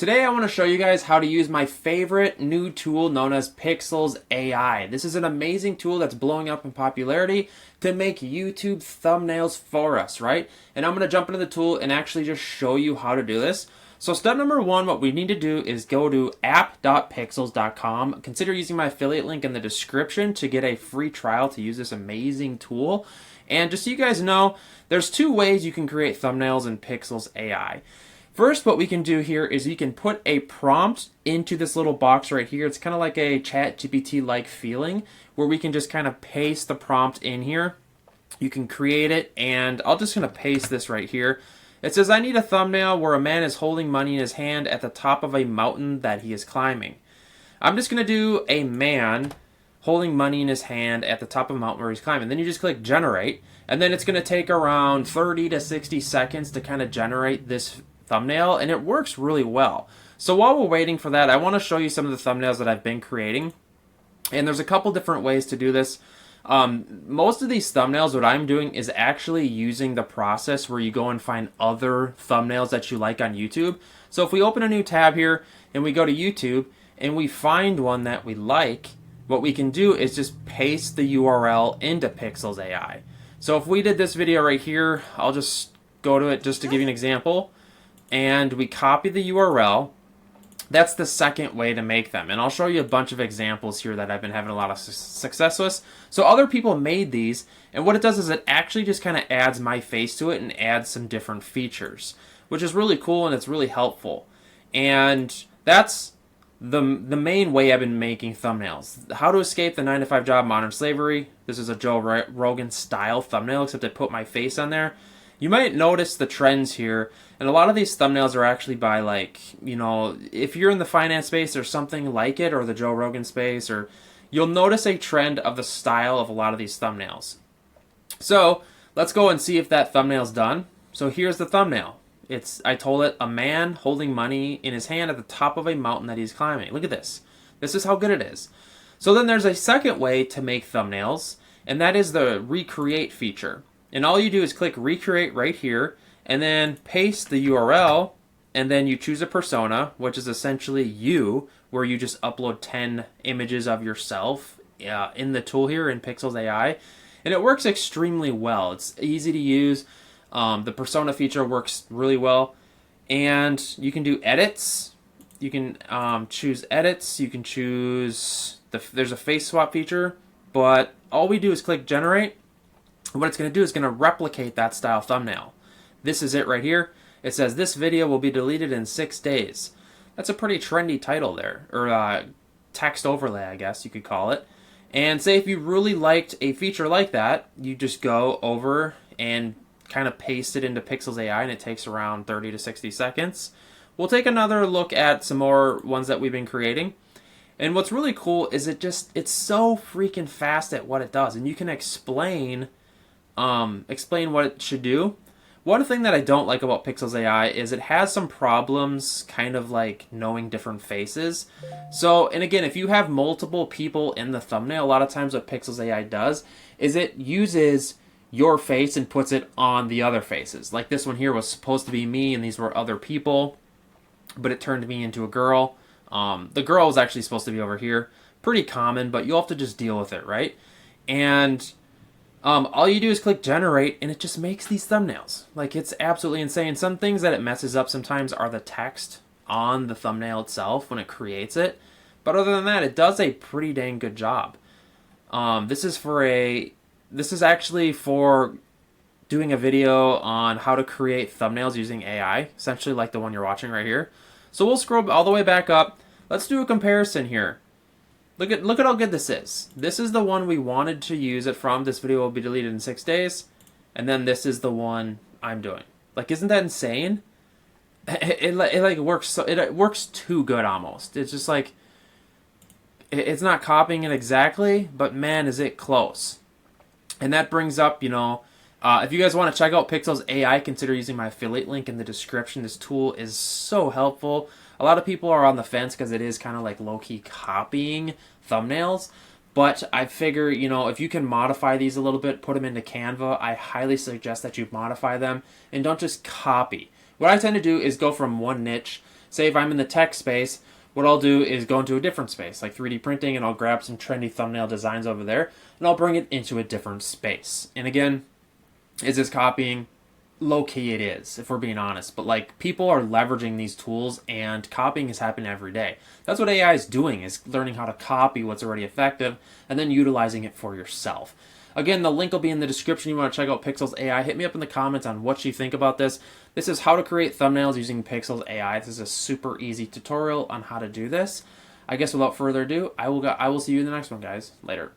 Today I want to show you guys how to use my favorite new tool known as Pikzels AI. This is an amazing tool that's blowing up in popularity to make YouTube thumbnails for us, right? And I'm going to jump into the tool and actually just show you how to do this. So step number one, what we need to do is go to app.pikzels.com. Consider using my affiliate link in the description to get a free trial to use this amazing tool. And just so you guys know, there's two ways you can create thumbnails in Pikzels AI. First, what we can do here is you can put a prompt into this little box right here. It's kind of like a ChatGPT-like feeling where we can just kind of paste the prompt in here. You can create it, and I'm just going to paste this right here. It says, I need a thumbnail where a man is holding money in his hand at the top of a mountain that he is climbing. I'm just going to do a man holding money in his hand at the top of a mountain where he's climbing. Then you just click generate, and then it's going to take around 30 to 60 seconds to kind of generate this thumbnail, and it works really well. So while we're waiting for that, I want to show you some of the thumbnails that I've been creating, and there's a couple different ways to do this. Most of these thumbnails, what I'm doing is actually using the process where you go and find other thumbnails that you like on YouTube. So if we open a new tab here and we go to YouTube and we find one that we like, what we can do is just paste the URL into Pikzels AI. So if we did this video right here, I'll just go to it just to give you an example. And we copy the URL. That's the second way to make them. And I'll show you a bunch of examples here that I've been having a lot of success with. So other people made these, and what it does is it actually just kind of adds my face to it and adds some different features, which is really cool and it's really helpful. And that's the main way I've been making thumbnails. How to escape the 9-to-5 job, modern slavery. This is a Joe Rogan style thumbnail, except I put my face on there. You might notice the trends here, and a lot of these thumbnails are actually by, like, you know, if you're in the finance space or something like it, or the Joe Rogan space, or you'll notice a trend of the style of a lot of these thumbnails. So let's go and see if that thumbnail's done. So here's the thumbnail. I told it a man holding money in his hand at the top of a mountain that he's climbing. Look at this. This is how good it is. So then there's a second way to make thumbnails, and that is the recreate feature. And all you do is click recreate right here and then paste the URL, and then you choose a persona, which is essentially you, where you just upload 10 images of yourself in the tool here in Pikzels AI. And it works extremely well. It's easy to use. The persona feature works really well. And you can do edits. You can choose edits. You can choose, there's a face swap feature, but all we do is click generate. What it's going to do is going to replicate that style thumbnail. This is it right here. It says this video will be deleted in 6 days. That's a pretty trendy title there, or text overlay, I guess you could call it. And say if you really liked a feature like that, you just go over and kind of paste it into Pikzels AI, and it takes around 30 to 60 seconds. We'll take another look at some more ones that we've been creating. And what's really cool is it's so freaking fast at what it does, and you can explain what it should do. One thing that I don't like about Pikzels AI is it has some problems kind of like knowing different faces. So, and again, if you have multiple people in the thumbnail, a lot of times what Pikzels AI does is it uses your face and puts it on the other faces. Like this one here was supposed to be me and these were other people, but it turned me into a girl. The girl was actually supposed to be over here. Pretty common, but you'll have to just deal with it, right? And all you do is click generate, and it just makes these thumbnails. Like, it's absolutely insane. Some things that it messes up sometimes are the text on the thumbnail itself when it creates it. But other than that, it does a pretty dang good job. This is actually for doing a video on how to create thumbnails using AI, essentially like the one you're watching right here. So we'll scroll all the way back up. Let's do a comparison here. Look at how good this is. This is the one we wanted to use it from. This video will be deleted in 6 days. And then this is the one I'm doing. Like, isn't that insane? It like works so it works too good almost. It's just like it's not copying it exactly, but man, is it close. And that brings up, you know, if you guys want to check out Pikzels AI, consider using my affiliate link in the description. This tool is so helpful. A lot of people are on the fence because it is kind of like low-key copying thumbnails. But I figure, you know, if you can modify these a little bit, put them into Canva, I highly suggest that you modify them and don't just copy. What I tend to do is go from one niche. Say if I'm in the tech space, what I'll do is go into a different space, like 3D printing, and I'll grab some trendy thumbnail designs over there, and I'll bring it into a different space. And again, is this copying? Low key it is, if we're being honest, but like people are leveraging these tools and copying is happening every day. That's what AI is doing, is learning how to copy what's already effective and then utilizing it for yourself. Again, the link will be in the description. You want to check out Pikzels AI. Hit me up in the comments on what you think about this. This is how to create thumbnails using Pikzels AI. This is a super easy tutorial on how to do this. I guess without further ado, I will see you in the next one, guys. Later.